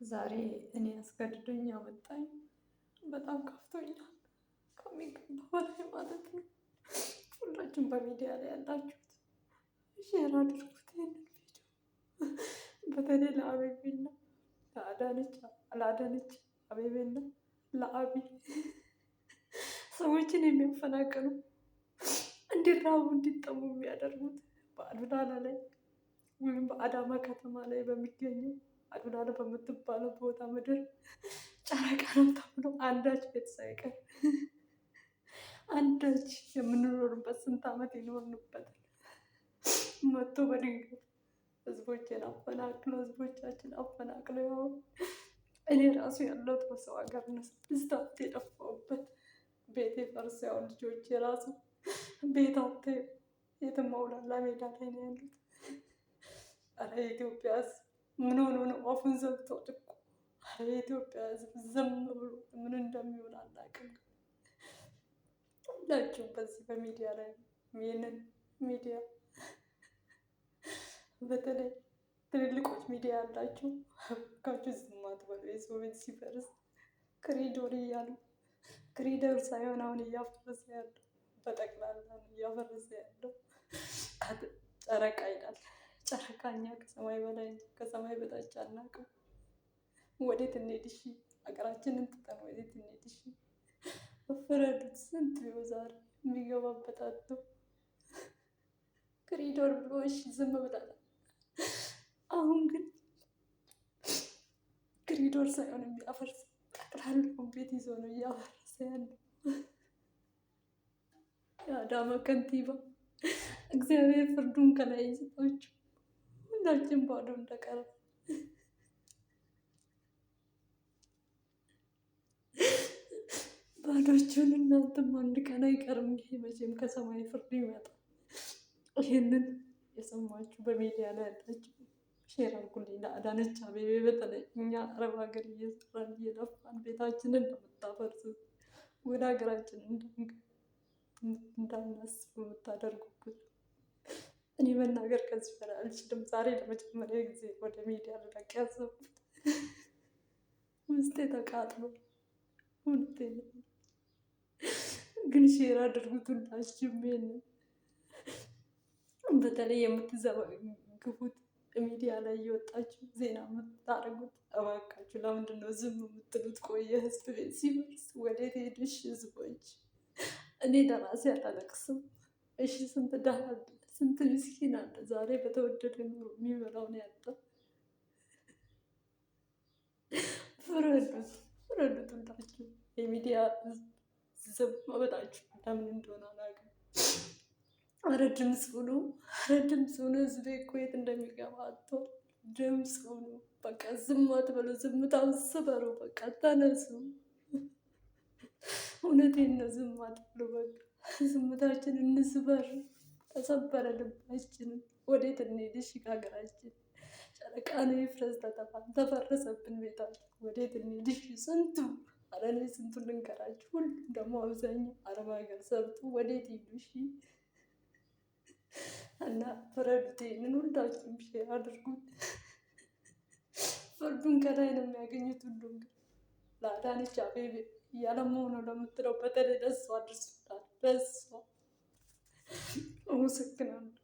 ዛሬ እኔ አስገድዶኝ አመጣኝ። በጣም ከፍቶኛል ከሚገባ በላይ ማለት ነው። ሁላችሁም በሚዲያ ላይ ያላችሁት ሼር አድርጉት ይሄንን ቪዲዮ። በተለይ ለአቤቤና ለአዳነች አቤቤና ለአቢ ሰዎችን የሚያፈናቅሉ እንዲራቡ እንዲጠሙ የሚያደርጉት በአዱላላ ላይ ወይም በአዳማ ከተማ ላይ በሚገኘው አዱላላ በምትባለው ቦታ ምድር ጨረቃ ነው ተብሎ አንዳች ቤት ሳይቀር አንዳች የምንኖርበት ስንት ዓመት የኖርንበት መጥቶ በድንገት ህዝቦቻችን አፈናቅለው ያው እኔ ራሱ ያለሁት በሰው ሀገር ነው። 6 ዓመት የጠፋሁበት ቤቴ ፈርሶ ያው ልጆቼ ራሱ ቤት አጥተው የትም አውላላ ሜዳ ላይ ነው ያሉት። ኧረ የኢትዮጵያ ህዝብ ምን ሆኖ ነው አፉን ዘግቶ ድቁ? ኧረ የኢትዮጵያ ህዝብ ዝም ብሎ ምን እንደሚሆን አናውቅም። ሁላችሁም በዚህ በሚዲያ ላይ ይህንን ሚዲያ በተለይ ትልልቆች ሚዲያ ያላችሁ እባካችሁ ዝም አትበሉ። የሰው ቤት ሲፈርስ ክሪዶር እያሉ ክሪደር ሳይሆን አሁን እያፈረሰ ያለው በጠቅላላ እያፈረሰ ያለው ጨረቃ ይላል። ጨረቃ እኛ ከሰማይ በላይ ከሰማይ በታች አናውቅም። ወዴት እንሂድ? እሺ ሀገራችንን ትተን ወዴት እንሂድ? እሺ ፍረዱት። ስንት ቢሆን ዛሬ የሚገባበት አጥቶ ክሪዶር ብሎ እሺ ዝም ብለናል። አሁን ግን ክሪዶር ሳይሆን የሚያፈርስ ጠቅላላውን ቤት ይዞ ነው እያፈረሰ ያለው የአዳማ ከንቲባ። እግዚአብሔር ፍርዱን ከላይ ይስጣችሁ። ሁላችን ባዶ እንደቀረ ባዶቹን እናንተም አንድ ቀን አይቀርም። ይሄ መቼም ከሰማይ ፍርድ ይመጣል። ይሄንን የሰማችሁ በሚዲያ ላይ ያላችሁ ሼር አድርጉልኝ። ለአዳነች አቤቤ በተለይ እኛ አረብ ሀገር እየሰራን እየለፋን ቤታችንን እንደምታፈርሱት ወደ ሀገራችን እንዳናስብ የምታደርጉበት እኔ መናገር ከዚህ በላይ አልችልም። ዛሬ ለመጀመሪያ ጊዜ ወደ ሚዲያ ልለቅ ያሰብኩት ውስጤ ተቃጥሎ እውነቴን ነው። ግን ሼር አድርጉት ሁላችሁም። ይሄንን በተለይ የምትዘግቡት ሚዲያ ላይ እየወጣችሁ ዜና የምታደርጉት እባካችሁ ለምንድን ነው ዝም የምትሉት? ቆየ ህዝብ ቤት ሲፈርስ ወዴት ሄዱ? እሺ ህዝቦች፣ እኔ ለራሴ አላለቅስም? እሺ ስንት ድሃ አለ፣ ስንት ምስኪን አለ ዛሬ በተወደደ ኑሮ የሚበላውን ያጣ። ፍረዱት ሁላችሁ። የሚዲያ ዝም በላችሁ ለምን እንደሆነ አላውቅም። ኧረ ድምፅ ሁኑ፣ ኧረ ድምፅ ሁኑ። ህዝቤ እኮ የት እንደሚገባ አጥቷል። ድምፅ ሁኑ። በቃ ዝም አትበሉ። ዝምታውን ስበሩ። በቃ ተነሱ። እውነቴን ነው። ዝም አትበሉ። በቃ ዝምታችን እንስበር። ተሰበረ ልባችንን። ወዴት እንሂድ? እሺ ከሀገራችን ጨረቃ ነው ይፍረስ ተፈረሰብን ቤታችን። ወዴት እንሂድ? እሺ ስንቱ ኧረ እኔ ስንቱን ልንገራችሁ። ሁሉም ደግሞ አብዛኛው አረብ ሀገር ሰርቶ ወዴት ሂዱ? እሺ እና ፍረዱት። ይሄንን ሁላችሁም ሼር አድርጉት። ፍርዱን ከላይ ነው የሚያገኙት። ሁሉም ግን ለአዳነች አቤቤ እያለማሁ ነው ለምትለው በተለይ ለእሷ አድርሱታል። ለእሷ አመሰግናለሁ።